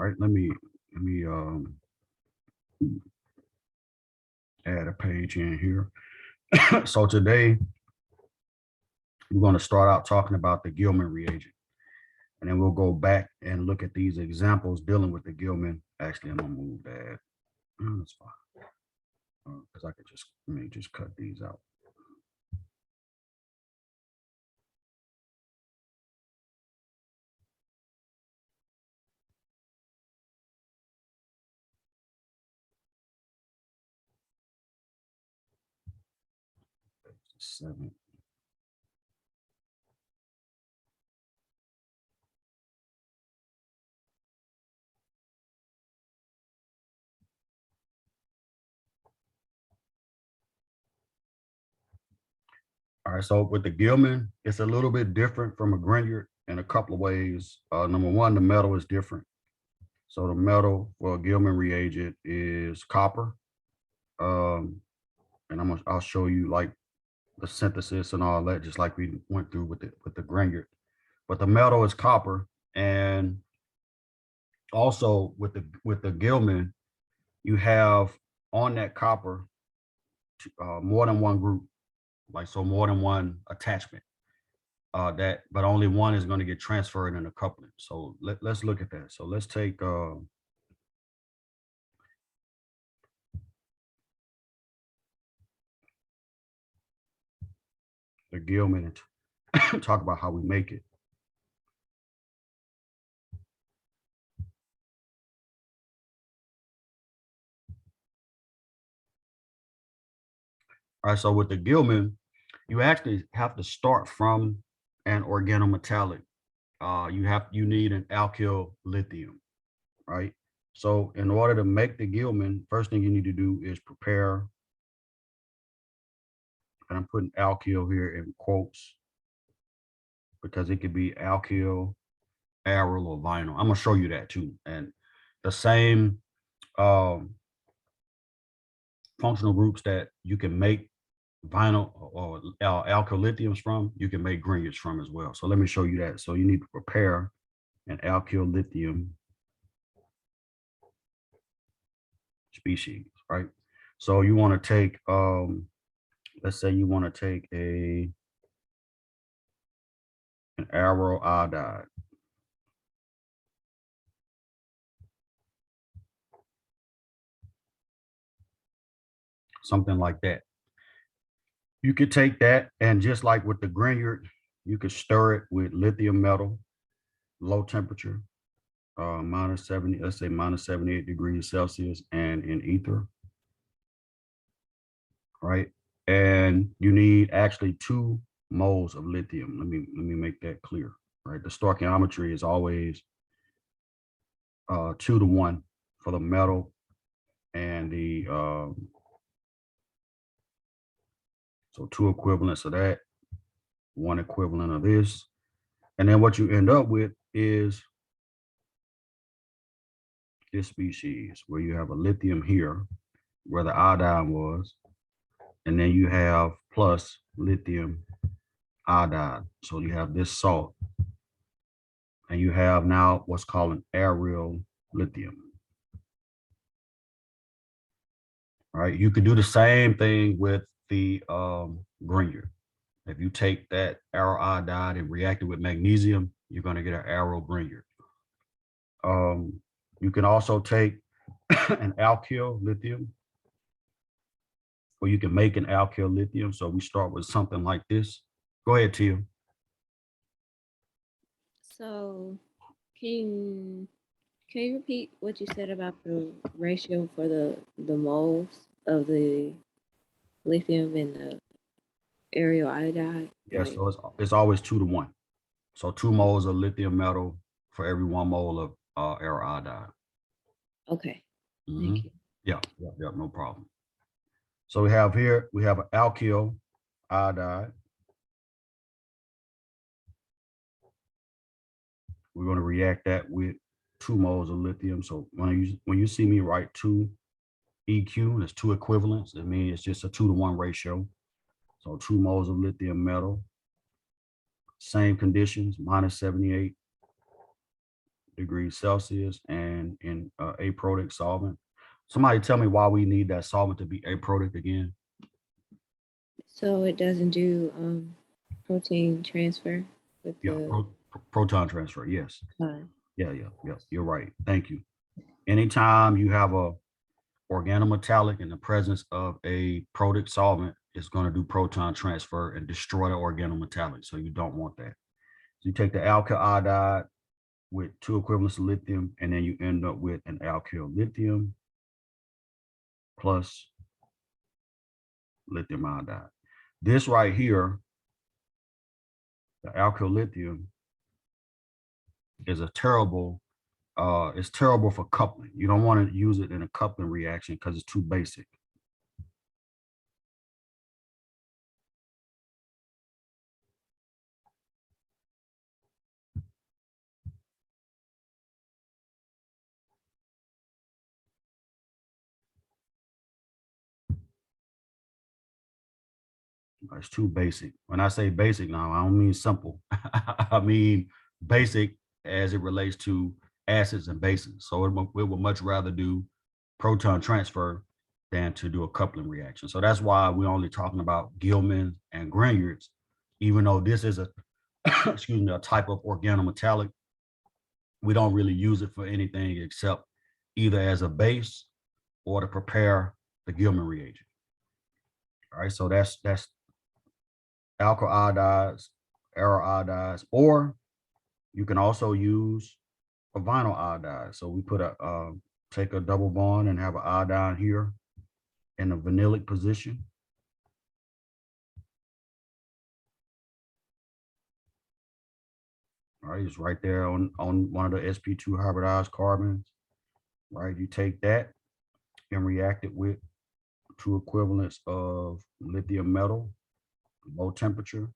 right, let me add a page in here. So today we're going to start out talking about the Gilman reagent, and then we'll go back and look at these examples dealing with the Gilman. Actually, I'm gonna move that. That's fine, because I could just cut these out. Seven. All right, so with the Gilman, it's a little bit different from a Grignard in a couple of ways. Number one, the metal is different. So the metal for a Gilman reagent is copper. And I'll show you like the synthesis and all that, just like we went through with the Grignard. But the metal is copper, and also with the Gilman, you have on that copper more than one group, like so more than one attachment. But only one is going to get transferred in a coupling. So let's look at that. So let's take the Gilman and talk about how we make it. All right, so with the Gilman, you actually have to start from an organometallic. You need an alkyl lithium, right? So in order to make the Gilman, first thing you need to do is prepare, and I'm putting alkyl here in quotes because it could be alkyl, aryl, or vinyl. I'm gonna show you that too. And the same functional groups that you can make vinyl or alkyl lithiums from, you can make Grignards from as well. So let me show you that. So you need to prepare an alkyl lithium species, right? So you want to take, let's say you want to take an aryl iodide. Something like that. You could take that, and just like with the Grignard, you could stir it with lithium metal, low temperature, minus 70, let's say minus 78 degrees Celsius, and in ether, right? And you need actually 2 moles of lithium. Let me make that clear, right? The stoichiometry is always 2 to 1 for the metal, and the so 2 equivalents of that, 1 equivalent of this, and then what you end up with is this species where you have a lithium here where the iodine was, and then you have plus lithium iodide. So you have this salt, and you have now what's called an aryl lithium. All right, you could do the same thing with the Grignard. If you take that aryl iodide and react it with magnesium, you're going to get an aryl Grignard. You can also take an alkyl lithium, or you can make an alkyl lithium. So we start with something like this. Go ahead, Tia. So can you repeat what you said about the ratio for the moles of the lithium and the aryl iodide? Yeah, so it's always 2 to 1. So 2 moles of lithium metal for every 1 mole of aryl iodide. Okay. Mm-hmm. Thank you. Yeah, no problem. So we have here, we have an alkyl iodide. We're going to react that with 2 moles of lithium. So when you see me write 2 EQ, that's 2 equivalents. I mean, it's just a 2 to 1 ratio. So 2 moles of lithium metal, same conditions, minus 78 degrees Celsius and in aprotic solvent. Somebody tell me why we need that solvent to be aprotic again. So it doesn't do protein transfer with Yeah, the proton transfer. Yes. time. Yeah. You're right. Thank you. Anytime you have a organometallic in the presence of a protic solvent, it's going to do proton transfer and destroy the organometallic. So you don't want that. So you take the alkyl iodide with 2 equivalents of lithium, and then you end up with an alkyl lithium plus lithium iodide. This right here, the alkyl lithium, is it's terrible for coupling. You don't want to use it in a coupling reaction because it's too basic. It's too basic. When I say basic now, I don't mean simple. I mean basic as it relates to acids and bases. So it would much rather do proton transfer than to do a coupling reaction. So that's why we're only talking about Gilman and Grignards, even though this is a excuse me, a type of organometallic. We don't really use it for anything except either as a base or to prepare the Gilman reagent. All right, so that's alkyl iodides, aryl iodides, or you can also use a vinyl iodide. So we put take a double bond and have an iodine here in the vinylic position. All right, it's right there on one of the sp2 hybridized carbons. Right, you take that and react it with 2 equivalents of lithium metal, low temperature.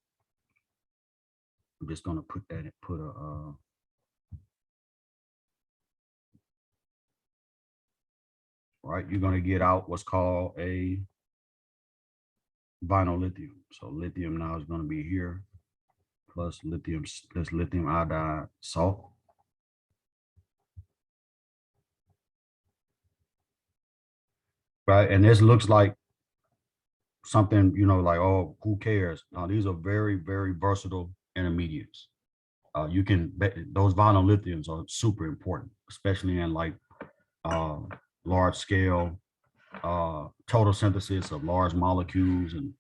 I'm just gonna put right, you're gonna get out what's called a vinyl lithium. So lithium now is gonna be here plus lithium iodide salt. Right, and this looks like something, like, oh, who cares? These are very, very versatile intermediates. You can bet those vinyl lithiums are super important, especially in like large scale total synthesis of large molecules and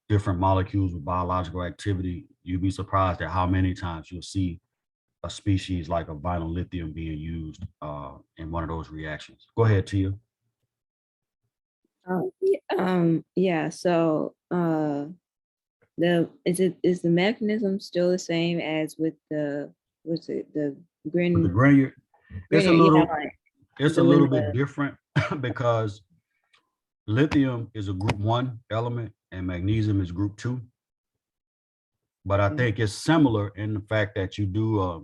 different molecules with biological activity. You'd be surprised at how many times you'll see a species like a vinyl lithium being used in one of those reactions. Go ahead, Tia. Yeah. So is the mechanism still the same as with the what's it the With the grin granular, it's a Grignard? Yeah, little like it's a doing little bit the different because lithium is a group 1 element and magnesium is group 2. But I think it's similar in the fact that you do a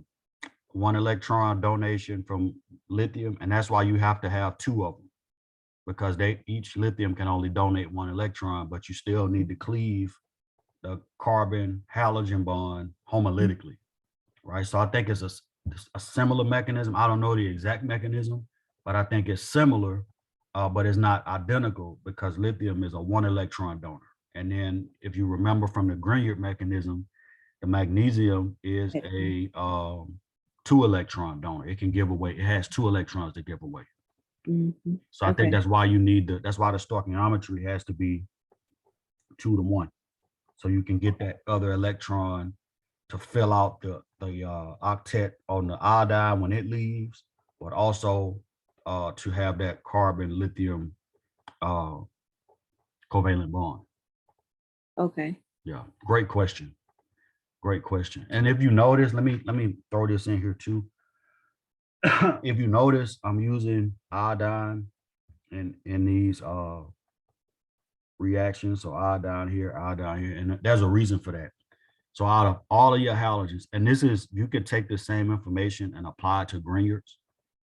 1 electron donation from lithium, and that's why you have to have 2 of them, because each lithium can only donate 1 electron, but you still need to cleave the carbon halogen bond homolytically, right? So I think it's a similar mechanism. I don't know the exact mechanism, but I think it's similar, but it's not identical because lithium is a 1 electron donor. And then if you remember from the Grignard mechanism, the magnesium is a 2 electron donor. It has 2 electrons to give away. Mm-hmm. So I think that's why that's why the stoichiometry has to be 2 to 1. So you can get that other electron to fill out the octet on the iodine when it leaves, but also to have that carbon lithium covalent bond. Okay. Yeah, great question. Great question. And if you notice, let me throw this in here too. If you notice, I'm using iodine in these reactions. So iodine here, and there's a reason for that. So out of all of your halogens, and you could take the same information and apply it to Grignards,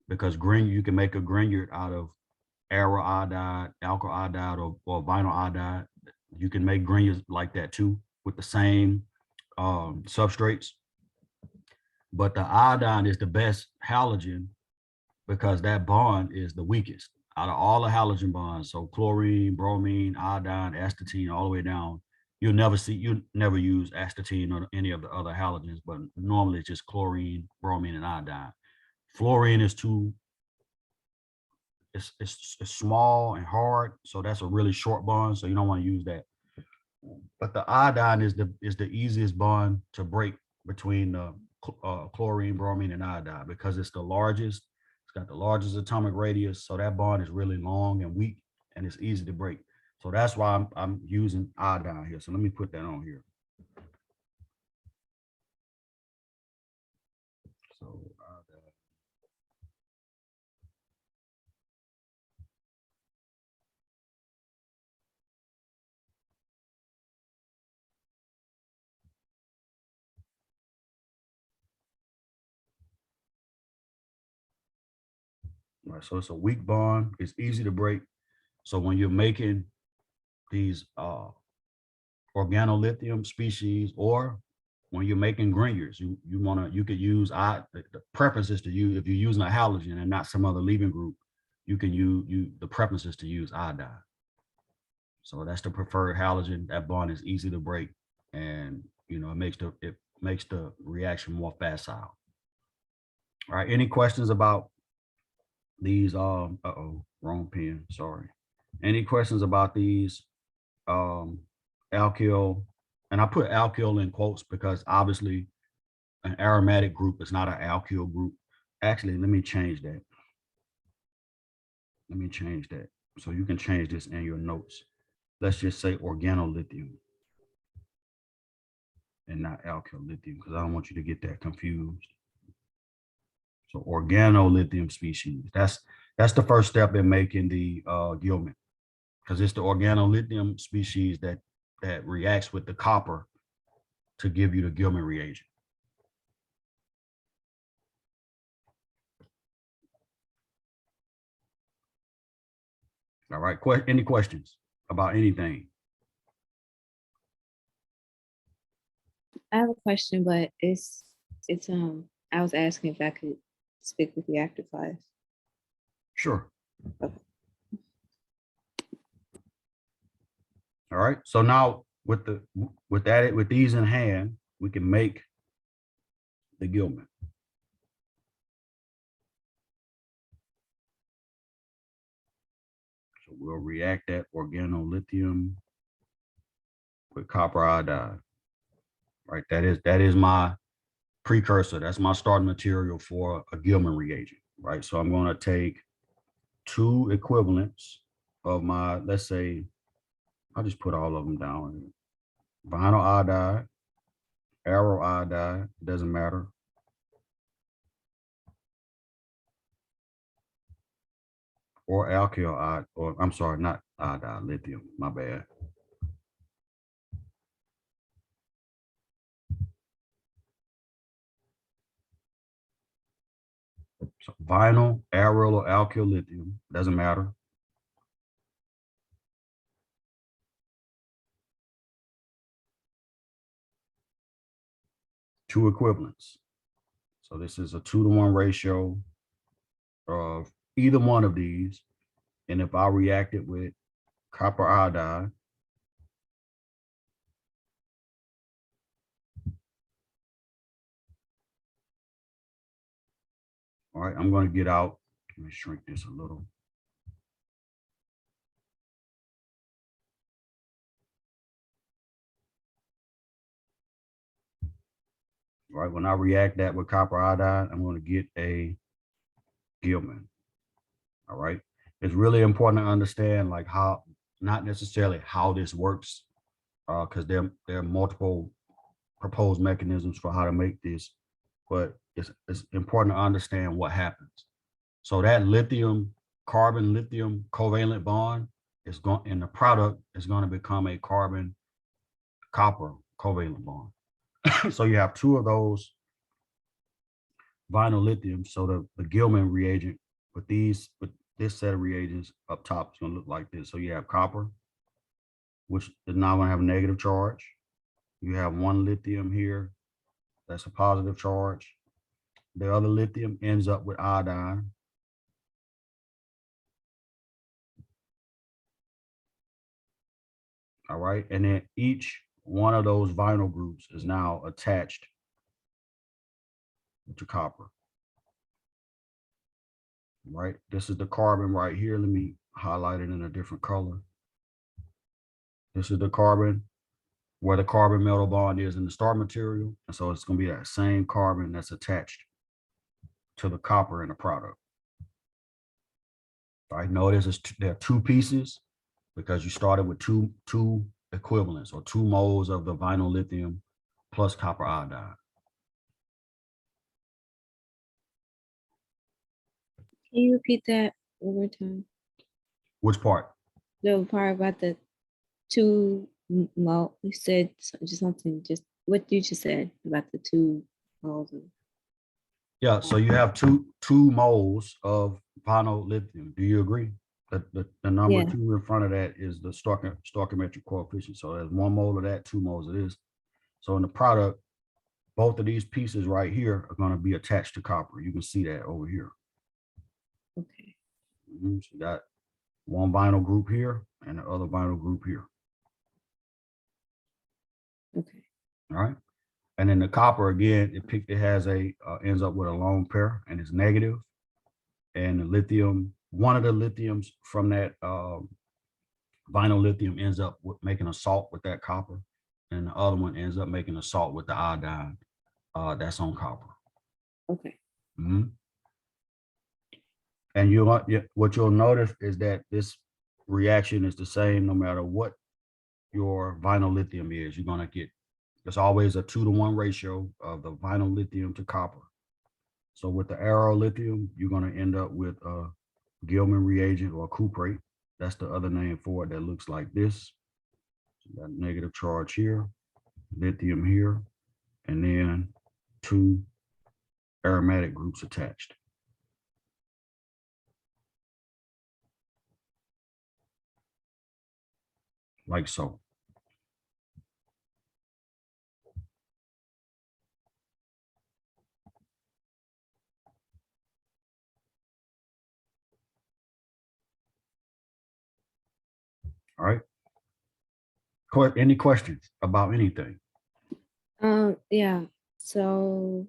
because you can make a Grignard out of aryl iodide, alkyl iodide, or vinyl iodide. You can make Grignards like that too with the same substrates. but the iodine is the best halogen because that bond is the weakest out of all the halogen bonds. So chlorine, bromine, iodine, astatine, all the way down. You never use astatine or any of the other halogens, but normally it's just chlorine, bromine, and iodine. Fluorine is it's small and hard, so that's a really short bond, so you don't want to use that. But the iodine is the easiest bond to break between the chlorine, bromine, and iodine because it's the largest. It's got the largest atomic radius, so that bond is really long and weak, and it's easy to break. So that's why I'm using iodine here. So let me put that on here. So iodine. All right, so it's a weak bond. It's easy to break. So when you're making these organolithium species, or when you're making granules, you could use the preference is to use, if you're using a halogen and not some other leaving group, you can use the preference is to use iodine. So that's the preferred halogen. That bond is easy to break, and it makes the reaction more facile. All right, any questions about these? Wrong pen. Sorry. Any questions about these alkyl? And I put alkyl in quotes because obviously an aromatic group is not an alkyl group. Actually, let me change that. Let me change that. So you can change this in your notes. Let's just say organolithium and not alkyl lithium because I don't want you to get that confused. So organolithium species. That's the first step in making the Gilman, because it's the organolithium species that reacts with the copper to give you the Gilman reagent. All right. Any questions about anything? I have a question, but it's I was asking if I could speak with you after class. Sure. Okay. All right. So now with these in hand, we can make the Gilman. So we'll react that organolithium with copper iodide. Right. That is my precursor. That's my starting material for a Gilman reagent. Right. So I'm going to take 2 equivalents of my, let's say, I'll just put all of them down. Vinyl iodide, arrow iodide, it doesn't matter. Or alkyl iodide, or I'm sorry, not iodide, lithium, my bad. So vinyl, aryl, or alkyl lithium, doesn't matter. Two equivalents. So this is a 2-to-1 ratio of either one of these. And if I react it with copper iodide, all right, I'm going to get out. Let me shrink this a little. All right, when I react that with copper iodide, I'm going to get a Gilman. All right. It's really important to understand like how, not necessarily how this works, because there are multiple proposed mechanisms for how to make this, but it's important to understand what happens. So that lithium, carbon lithium covalent bond is going, and the product is going to become a carbon copper covalent bond. So you have 2 of those vinyl lithium. So the Gilman reagent with this set of reagents up top is going to look like this. So you have copper, which is now going to have a negative charge. You have 1 lithium here. That's a positive charge. the other lithium ends up with iodine. All right. And then each one of those vinyl groups is now attached to copper. Right. This is the carbon right here. Let me highlight it in a different color. This is the carbon where the carbon metal bond is in the start material. And so it's going to be that same carbon that's attached to the copper in the product. All right. Notice there are two pieces because you started with two equivalents or 2 moles of the vinyl lithium plus copper iodide. Can you repeat that one more time? Which part? The part about the two mole. You said just something. Just what you just said about the 2 moles. Yeah, so you have two moles of vinyl lithium. Do you agree? The number Yeah. 2 in front of that is the stoichiometric coefficient. So there's 1 mole of that, 2 moles of this. So in the product, both of these pieces right here are going to be attached to copper. You can see that over here. Okay. So you got one vinyl group here and the other vinyl group here. Okay. All right. And then the copper again, it has ends up with a lone pair and it's negative. And the lithium, one of the lithiums from that vinyl lithium ends up making a salt with that copper, and the other one ends up making a salt with the iodine that's on copper. Okay. Mm-hmm. And what you'll notice is that this reaction is the same no matter what your vinyl lithium is. You're gonna get, it's always a 2-to-1 ratio of the vinyl lithium to copper. So with the aero lithium, you're gonna end up with a Gilman reagent or cuprate. That's the other name for it that looks like this. So got negative charge here, lithium here, and then 2 aromatic groups attached. Like so. All right. Any questions about anything? Yeah. So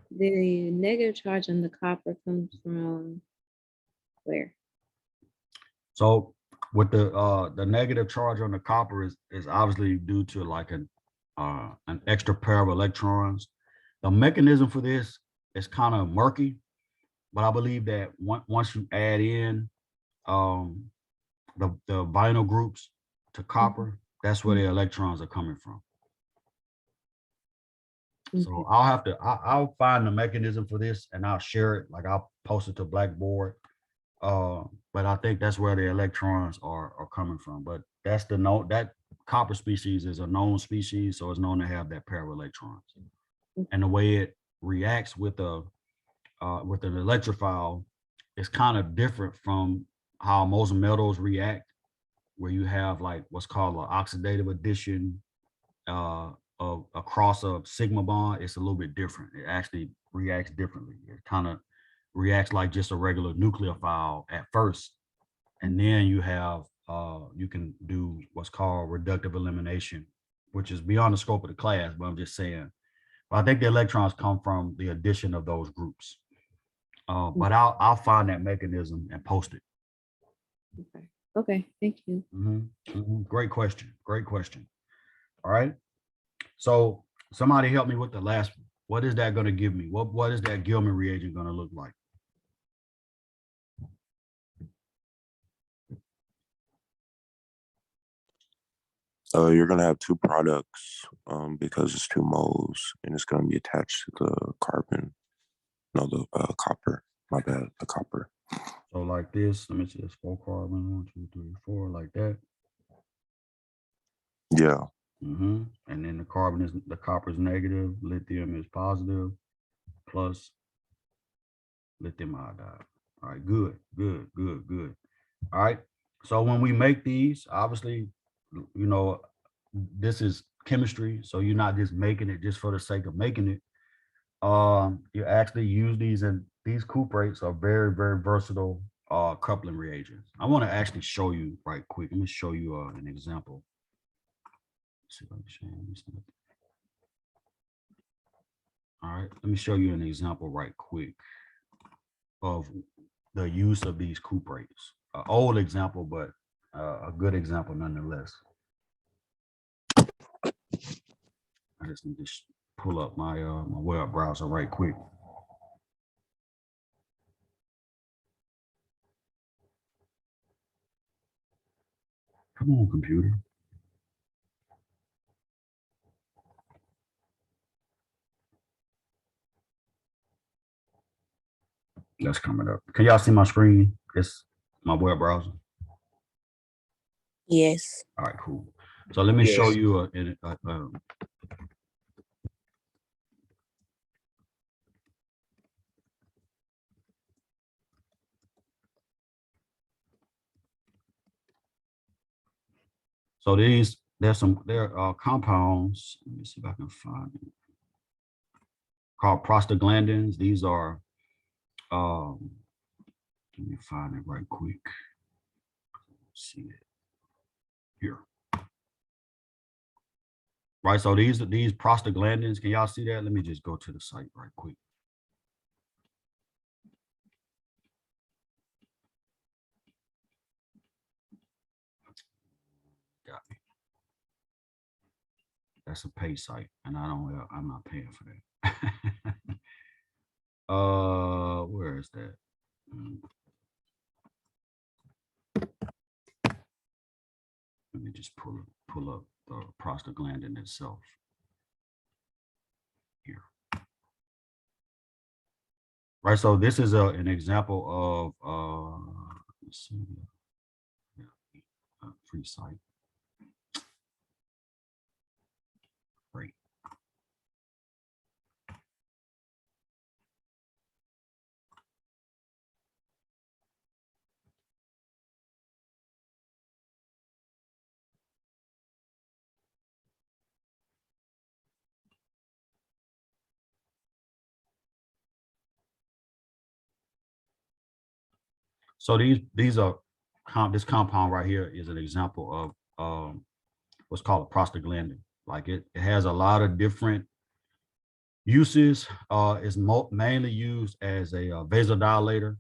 the negative charge on the copper comes from where? So with the negative charge on the copper is obviously due to like an extra pair of electrons. The mechanism for this is kind of murky, but I believe that once you add in the vinyl groups to copper, that's where the electrons are coming from. So Okay. I'll find the mechanism for this and I'll share it. Like I'll post it to Blackboard. But I think that's where the electrons are coming from. But that's that copper species is a known species, so it's known to have that pair of electrons. And the way it reacts with an electrophile is kind of different from how most metals react, where you have like what's called an oxidative addition of across a sigma bond. It's a little bit different. It actually reacts differently. It kind of reacts like just a regular nucleophile at first, and then you have you can do what's called reductive elimination, which is beyond the scope of the class, but I'm just saying. But I think the electrons come from the addition of those groups. But I'll find that mechanism and post it. Okay. Okay. Thank you. Great question. Great question. All right. So somebody help me with the last one. What is that going to give me? What is that Gilman reagent going to look like? You're gonna have 2 products because it's 2 moles, and it's gonna be attached to the carbon. No, the copper. My bad, the copper. So like this. Let me see. It's 4 carbon. 1, 2, 3, 4, like that. Yeah. And then the copper is negative, lithium is positive, plus lithium iodide. All right, good. All right. So when we make these, obviously, this is chemistry. So you're not just making it just for the sake of making it. You actually use these, and these cuprates are very, very versatile coupling reagents. I want to actually show you right quick. Let me show you an example. Let's see if I can show you something. All right, let me show you an example right quick of the use of these cuprates. An old example, but a good example nonetheless. I just need to pull up my my web browser right quick. Come on, computer. That's coming up. Can y'all see my screen? It's my web browser. Yes. All right, cool. So let me show you so there are compounds. Let me see if I can find it. Called prostaglandins. These are let me find it right quick. Let's see it here. Right, so these prostaglandins, can y'all see that? Let me just go to the site right quick. Got me. That's a pay site, and I'm not paying for that. Where is that? Let me just pull up the prostaglandin itself here. Right, so this is an example of let's see, free site. Great. So these are this compound right here is an example of what's called a prostaglandin. Like it has a lot of different uses. It's mainly used as a vasodilator.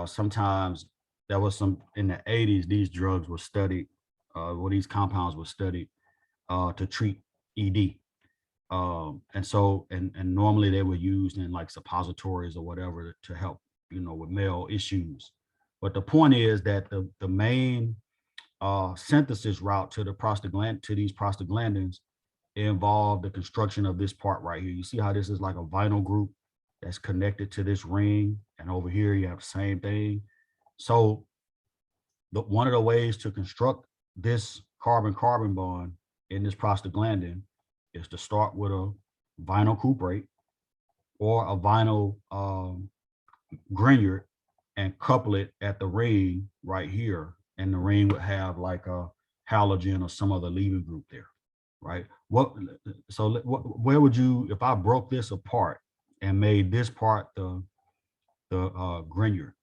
Sometimes there was some in the 80s. These drugs were studied, these compounds were studied to treat ED. And normally they were used in like suppositories or whatever to help, with male issues. But the point is that the main synthesis route to these prostaglandins involved the construction of this part right here. You see how this is like a vinyl group that's connected to this ring, and over here you have the same thing. So one of the ways to construct this carbon-carbon bond in this prostaglandin is to start with a vinyl cuprate or a vinyl grignard and couple it at the ring right here. And the ring would have like a halogen or some other leaving group there, right? Where would you, if I broke this apart and made this part the grignard,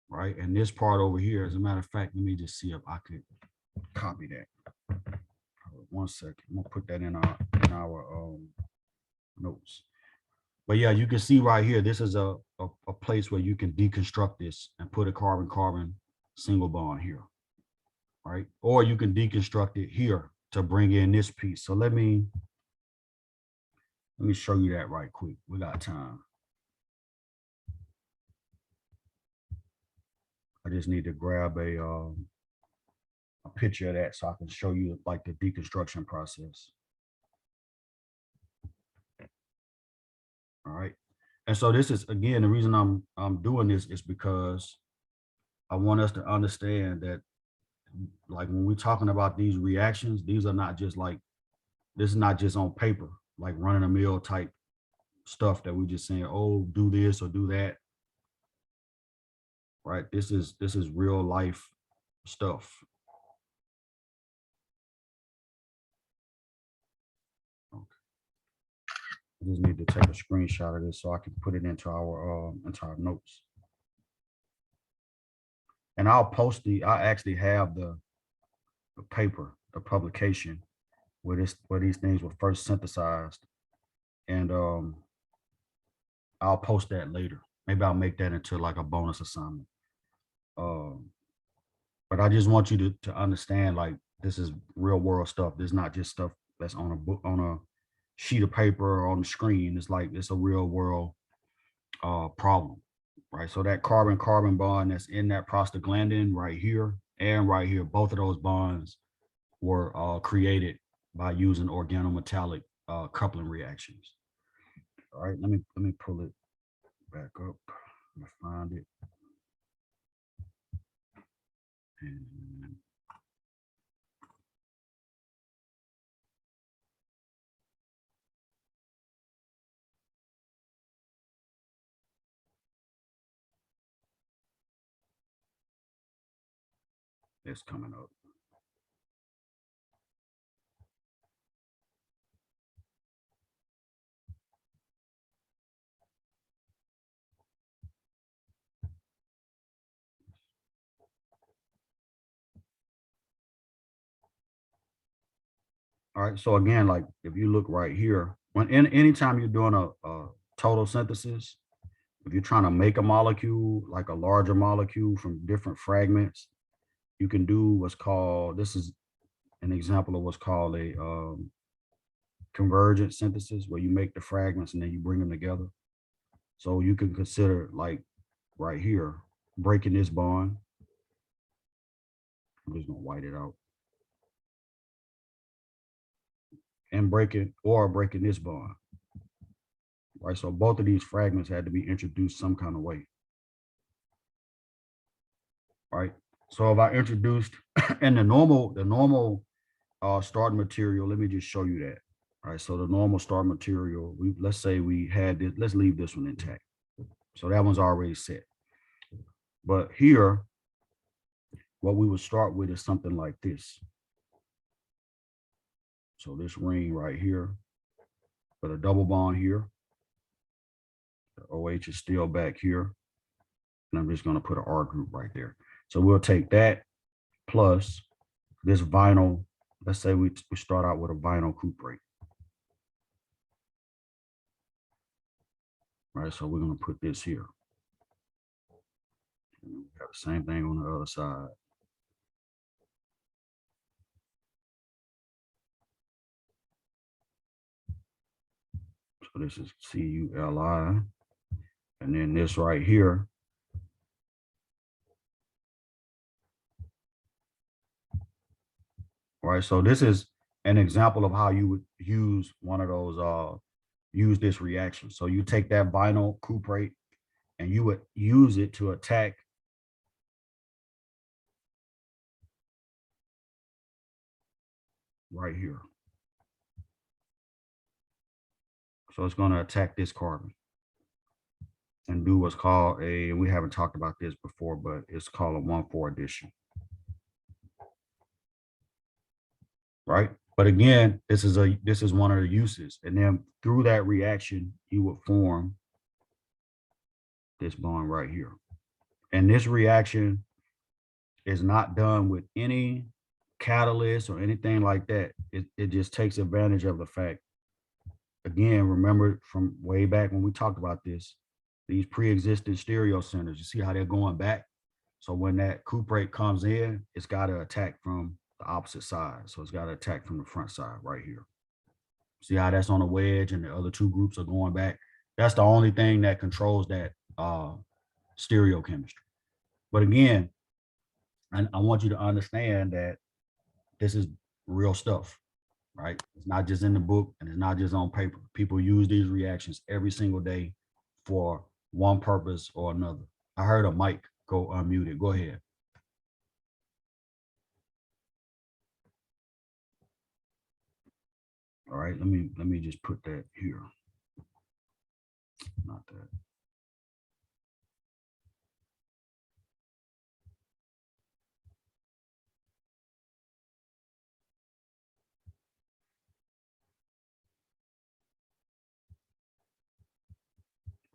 right? And this part over here, as a matter of fact, let me just see if I could copy that. 1 second, I'm gonna put that in our notes. But yeah, you can see right here, this is a place where you can deconstruct this and put a carbon-carbon single bond here, right? Or you can deconstruct it here to bring in this piece. So let me show you that right quick. We got time. I just need to grab a picture of that so I can show you like the deconstruction process. All right. And so this is, again, the reason I'm doing this is because I want us to understand that, like, when we're talking about these reactions, these are not just like, this is not just on paper, like running a mill type stuff that we just saying, oh, do this or do that. Right. This is real life stuff. Okay. I just need to take a screenshot of this so I can put it into our notes. And I'll post I actually have the paper, the publication where these things were first synthesized. And I'll post that later. Maybe I'll make that into like a bonus assignment. But I just want you to understand, like, this is real world stuff. This is not just stuff that's on a book, on a sheet of paper or on the screen. It's like, it's a real world problem, right? So that carbon-carbon bond that's in that prostaglandin right here and right here, both of those bonds were created by using organometallic coupling reactions. All right, let me pull it back up. Let me find it. And it's coming up. All right, so again, like if you look right here, anytime you're doing a total synthesis, if you're trying to make a molecule, like a larger molecule from different fragments, you can do what's called, this is an example of what's called a convergence synthesis, where you make the fragments and then you bring them together. So you can consider, like right here, breaking this bond. I'm just gonna white it out. And breaking this bond. Right, so both of these fragments had to be introduced some kind of way. Right, so if I introduced, and the normal starting material, let me just show you that. All right, so the normal start material, let's say we had this, let's leave this one intact. So that one's already set. But here, what we would start with is something like this. So this ring right here, with a double bond here. The OH is still back here. And I'm just gonna put an R group right there. So we'll take that plus this vinyl. Let's say we start out with a vinyl cuprate. Right, so we're gonna put this here. And we have the same thing on the other side. So this is CuLi. And then this right here. Right, so this is an example of how you would use one of those, use this reaction. So you take that vinyl cuprate and you would use it to attack right here. So it's going to attack this carbon and do what's called we haven't talked about this before, but it's called a 1,4 addition. Right. But again, this is one of the uses. And then through that reaction, you would form this bond right here. And this reaction is not done with any catalyst or anything like that. It just takes advantage of the fact, again, remember from way back when we talked about this, these pre-existing stereo centers, you see how they're going back? So when that cuprate comes in, it's got to attack from the opposite side. So it's got to attack from the front side right here. See how that's on a wedge and the other two groups are going back? That's the only thing that controls that stereochemistry. But again, I want you to understand that this is real stuff, right? It's not just in the book and it's not just on paper. People use these reactions every single day for one purpose or another. I heard a mic go unmuted. Go ahead. All right, let me just put that here. Not that.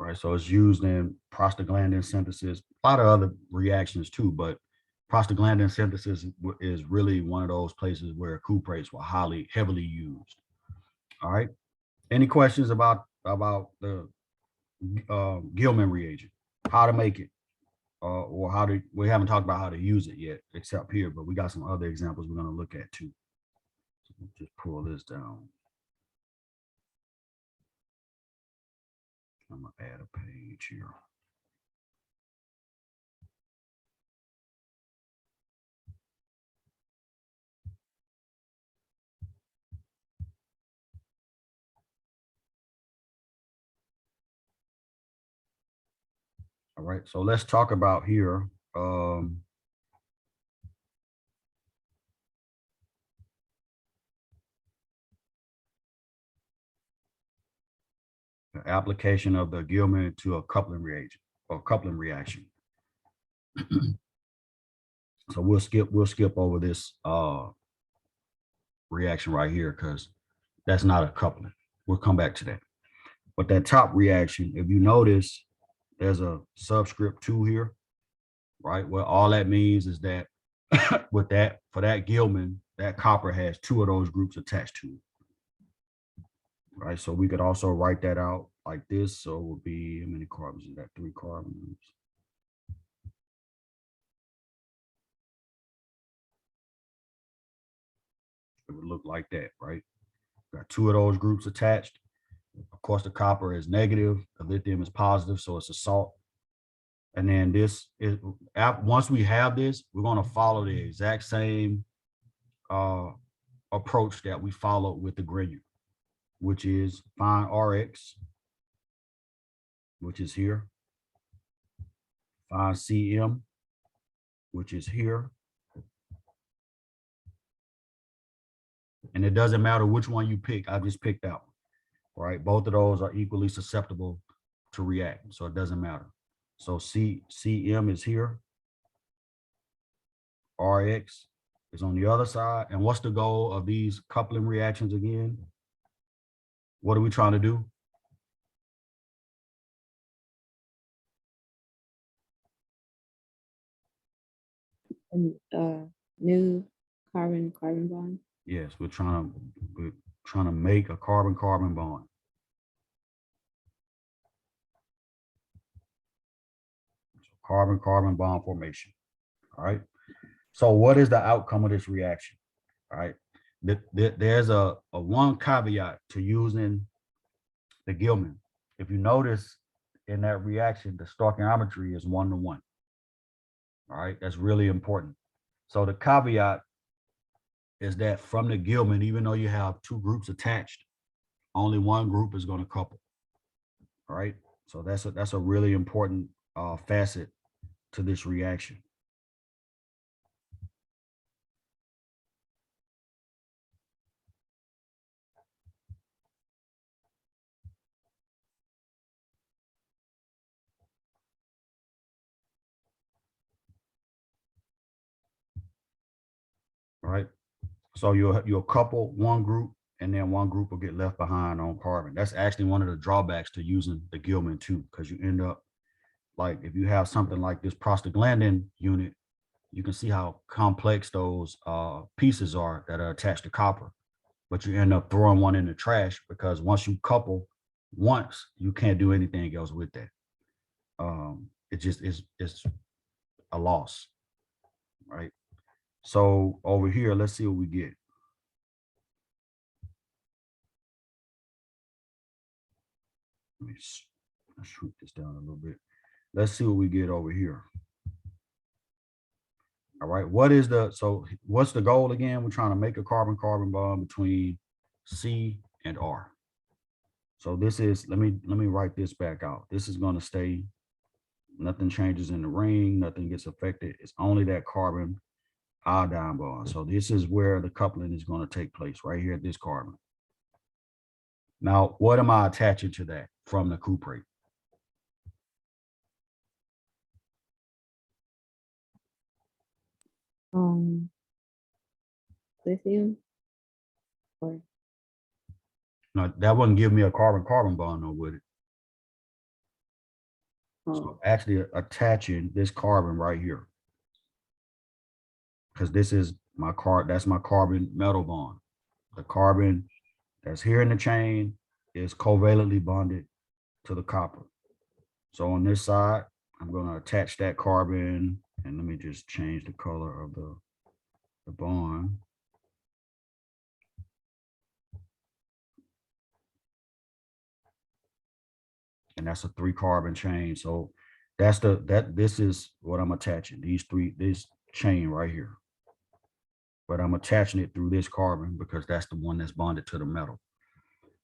right? So it's used in prostaglandin synthesis, a lot of other reactions too, but prostaglandin synthesis is really one of those places where cuprates were heavily used. All right. Any questions about the Gilman reagent, how to make it, or how to? We haven't talked about how to use it yet, except here, but we got some other examples we're going to look at too. So just pull this down. I'm gonna add a page here. All right, so let's talk about here. The application of the Gilman to a coupling reagent or coupling reaction. So we'll skip over this reaction right here because that's not a coupling. We'll come back to that. But that top reaction, if you notice, there's a subscript 2 here, right? Well, all that means is that with that, for that Gilman, that copper has 2 of those groups attached to it. Right. So we could also write that out like this. So it would be, how many carbons is that? 3 carbons. It would look like that, right? Got 2 of those groups attached. Of course, the copper is negative, the lithium is positive, so it's a salt. And then this is, once we have this, we're going to follow the exact same approach that we followed with the gradient, which is find Rx, which is here, find CM, which is here. And it doesn't matter which one you pick, I just picked that one, right? Both of those are equally susceptible to react, so it doesn't matter. So CM is here, Rx is on the other side. And what's the goal of these coupling reactions again? What are we trying to do? New carbon-carbon bond. Yes, we're trying to make a carbon-carbon bond. Carbon-carbon bond formation. All right. So what is the outcome of this reaction? All right. There's a one caveat to using the Gilman. If you notice in that reaction, the stoichiometry is 1 to 1. All right. That's really important. So the caveat is that from the Gilman, even though you have 2 groups attached, only one group is going to couple. All right. So that's a really important facet to this reaction. All right. So you'll couple one group and then one group will get left behind on carbon. That's actually one of the drawbacks to using the Gilman too, because you end up like if you have something like this prostaglandin unit, you can see how complex those pieces are that are attached to copper, but you end up throwing one in the trash because once you couple once, you can't do anything else with that. It just is a loss, right? So over here, let's see what we get. Let's shrink this down a little bit. Let's see what we get over here. All right, what's the goal again? We're trying to make a carbon-carbon bond between C and R. So this is, let me write this back out. This is going to stay, nothing changes in the ring, nothing gets affected. It's only that carbon iodine bond. So this is where the coupling is going to take place, right here at this carbon. Now, what am I attaching to that from the cuprate? Lithium. Or Now, that wouldn't give me a carbon-carbon bond, though, would it? Oh, Actually attaching this carbon right here. Because this is my that's my carbon metal bond. The carbon that's here in the chain is covalently bonded to the copper. So on this side, I'm going to attach that carbon, and let me just change the color of the bond. And that's a 3 carbon chain. So that's this is what I'm attaching, this chain right here. But I'm attaching it through this carbon because that's the one that's bonded to the metal.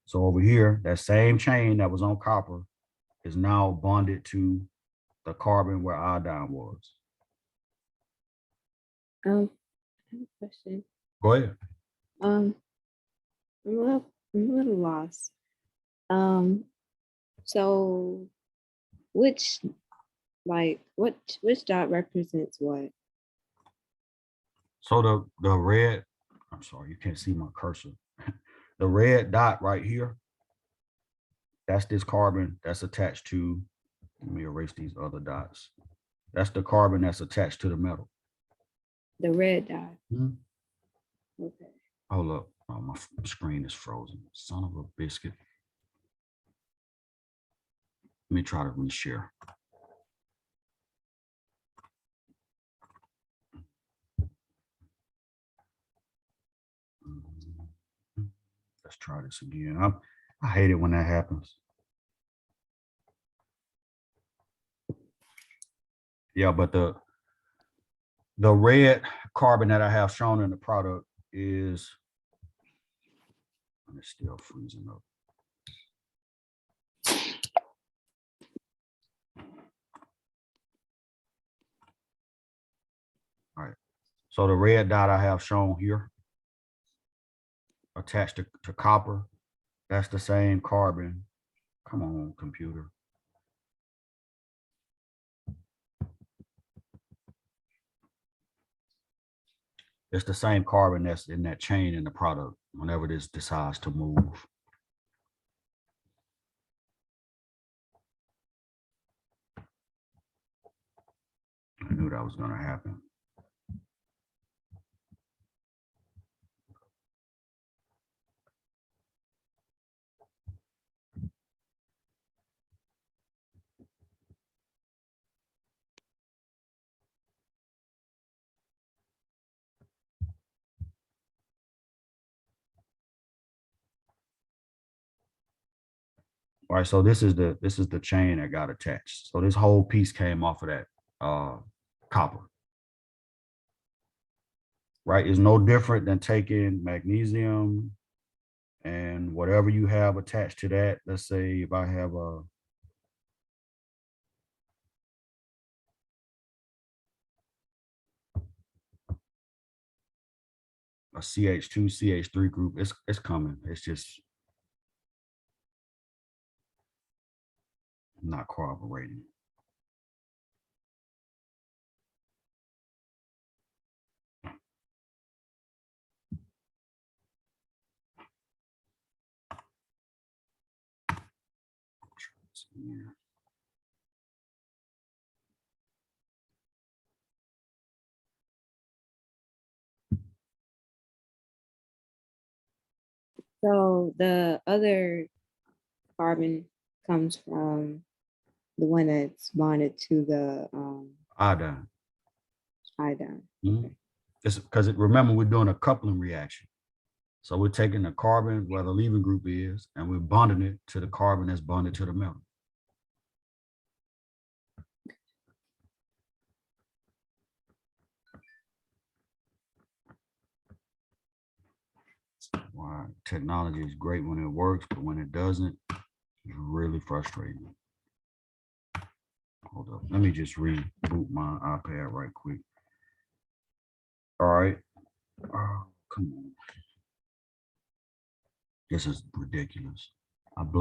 So over here, that same chain that was on copper is now bonded to the carbon where iodine was. I have a question. Go ahead. I'm a little lost. So which which dot represents what? So the red, I'm sorry, you can't see my cursor. The red dot right here, that's this carbon that's attached to, let me erase these other dots. That's the carbon that's attached to the metal. The red dot. Mhm. Okay. Hold up. Oh, my screen is frozen. Son of a biscuit. Let me try to reshare. Let's try this again. I hate it when that happens. Yeah, but the red carbon that I have shown in the product is, and it's still freezing up. All right. So the red dot I have shown here, attached to copper, that's the same carbon. Come on, computer. It's the same carbon that's in that chain in the product whenever this decides to move. I knew that was going to happen. All right, so this is the chain that got attached. So this whole piece came off of that copper. Right? It's no different than taking magnesium and whatever you have attached to that. Let's say if I have a CH2, CH3 group, it's coming. It's just not cooperating. Yeah. So the other carbon comes from the one that's bonded to the Iodine. iodine. Mhm. It's because remember, we're doing a coupling reaction. So we're taking the carbon where the leaving group is, and we're bonding it to the carbon that's bonded to the metal. Wow, technology is great when it works, but when it doesn't, it's really frustrating. Hold up, let me just reboot my iPad right quick. All right. Oh, come on. This is ridiculous. I blame